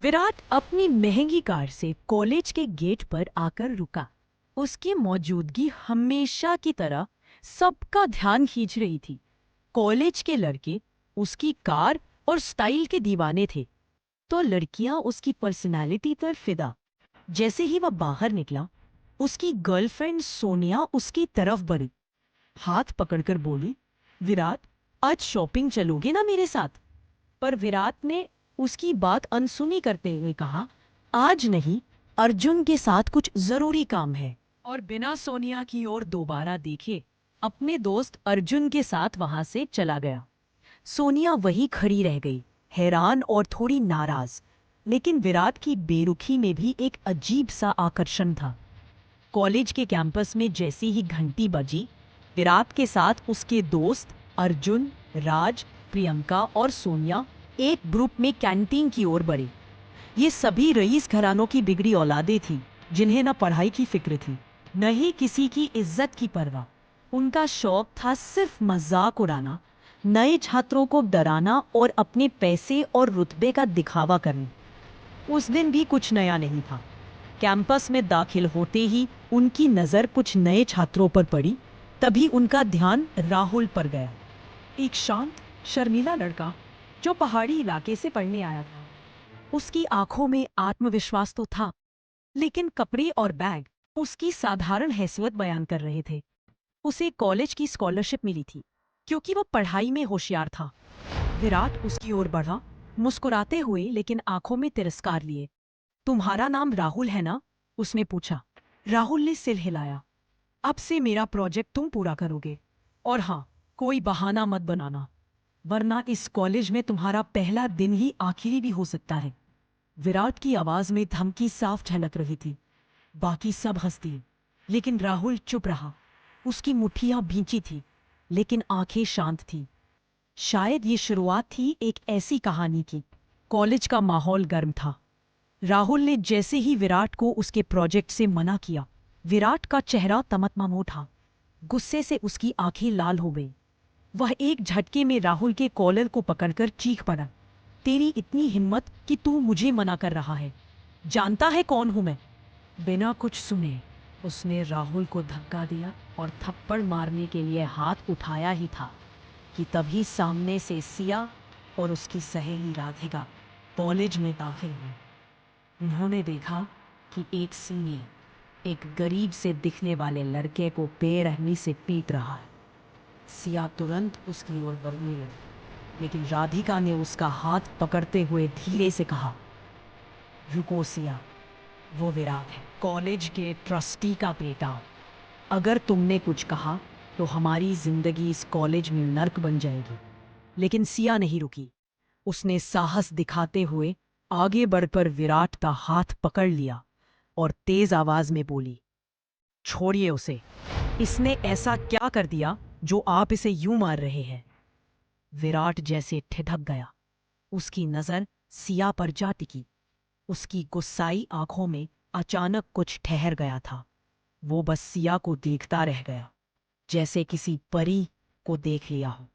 विराट अपनी महंगी कार से कॉलेज के गेट पर आकर रुका। उसकी मौजूदगी हमेशा की तरह सबका ध्यान खींच रही थी। कॉलेज के लड़के उसकी कार और स्टाइल के दीवाने थे, तो लड़कियां उसकी पर्सनालिटी पर फिदा। जैसे ही वह बाहर निकला, उसकी गर्लफ्रेंड सोनिया उसकी तरफ बढ़ी, हाथ पकड़कर बोली, विराट, आज शॉपिंग चलोगे ना मेरे साथ? पर विराट ने उसकी बात अनसुनी करते हुए कहा, आज नहीं, अर्जुन के साथ कुछ जरूरी काम है। और बिना सोनिया की ओर दोबारा देखे अपने दोस्त अर्जुन के साथ वहां से चला गया। सोनिया वहीं खड़ी रह गई, हैरान और थोड़ी नाराज। लेकिन विराट की बेरुखी में भी एक अजीब सा आकर्षण था। कॉलेज के कैंपस में जैसे ही घंटी बजी, विराट के साथ उसके दोस्त अर्जुन, राज, प्रियंका और सोनिया एक ग्रुप में कैंटीन की ओर बढ़े। ये सभी रईस घरानों की बिगड़ी औलादें थीं, जिन्हें न पढ़ाई की फिक्र थी, न ही किसी की इज्जत की परवाह। उनका शौक था सिर्फ मजाक उड़ाना, नए छात्रों को डराना और अपने पैसे और रुतबे का दिखावा करना। उस दिन भी कुछ नया नहीं था। कैंपस में दाखिल होते ही उनकी नज़र कुछ नए छात्रों पर पड़ी। तभी उनका ध्यान राहुल पर गया। एक शांत, शर्मीला लड़का जो पहाड़ी इलाके से पढ़ने आया था। उसकी आंखों में आत्मविश्वास तो था, लेकिन कपड़े और बैग उसकी साधारण हैसियत बयान कर रहे थे। उसे कॉलेज की स्कॉलरशिप मिली थी, क्योंकि वो पढ़ाई में होशियार था। विराट उसकी ओर बढ़ा, मुस्कुराते हुए लेकिन आंखों में तिरस्कार लिए। तुम्हारा नाम राहुल है ना? उसने पूछा। राहुल ने सिर हिलाया। अब से मेरा प्रोजेक्ट तुम पूरा करोगे। और हाँ, कोई बहाना मत बनाना, वरना इस कॉलेज में तुम्हारा पहला दिन ही आखिरी भी हो सकता है। विराट की आवाज में धमकी साफ झलक रही थी। बाकी सब हंस दिए, लेकिन राहुल चुप रहा। उसकी मुट्ठियां भींची थी, लेकिन आंखें शांत थी। शायद ये शुरुआत थी एक ऐसी कहानी की। कॉलेज का माहौल गर्म था। राहुल ने जैसे ही विराट को उसके प्रोजेक्ट से मना किया, विराट का चेहरा तमतमाम उठा। गुस्से से उसकी आंखें लाल हो गई। वह एक झटके में राहुल के कॉलर को पकड़कर चीख पड़ा, तेरी इतनी हिम्मत कि तू मुझे मना कर रहा है? जानता है कौन हूं मैं? बिना कुछ सुने उसने राहुल को धक्का दिया और थप्पड़ मारने के लिए हाथ उठाया ही था कि तभी सामने से सिया और उसकी सहेली राधिका कॉलेज में दाखिल हुई। उन्होंने देखा कि एक सीनियर एक गरीब से दिखने वाले लड़के को बेरहमी से पीट रहा है। सिया तुरंत उसकी ओर बढ़ने लगी, लेकिन राधिका ने उसका हाथ पकड़ते हुए धीरे से कहा, रुको सिया, वो विराट है, कॉलेज के ट्रस्टी का बेटा। अगर तुमने कुछ कहा तो हमारी जिंदगी इस कॉलेज में नर्क बन जाएगी। लेकिन सिया नहीं रुकी। उसने साहस दिखाते हुए आगे बढ़कर विराट का हाथ पकड़ लिया और तेज आवाज में बोली, छोड़िए उसे। इसने ऐसा क्या कर दिया जो आप इसे यूं मार रहे हैं? विराट जैसे ठिठक गया। उसकी नजर सिया पर जा टिकी। उसकी गुस्साई आंखों में अचानक कुछ ठहर गया था। वो बस सिया को देखता रह गया, जैसे किसी परी को देख लिया हो।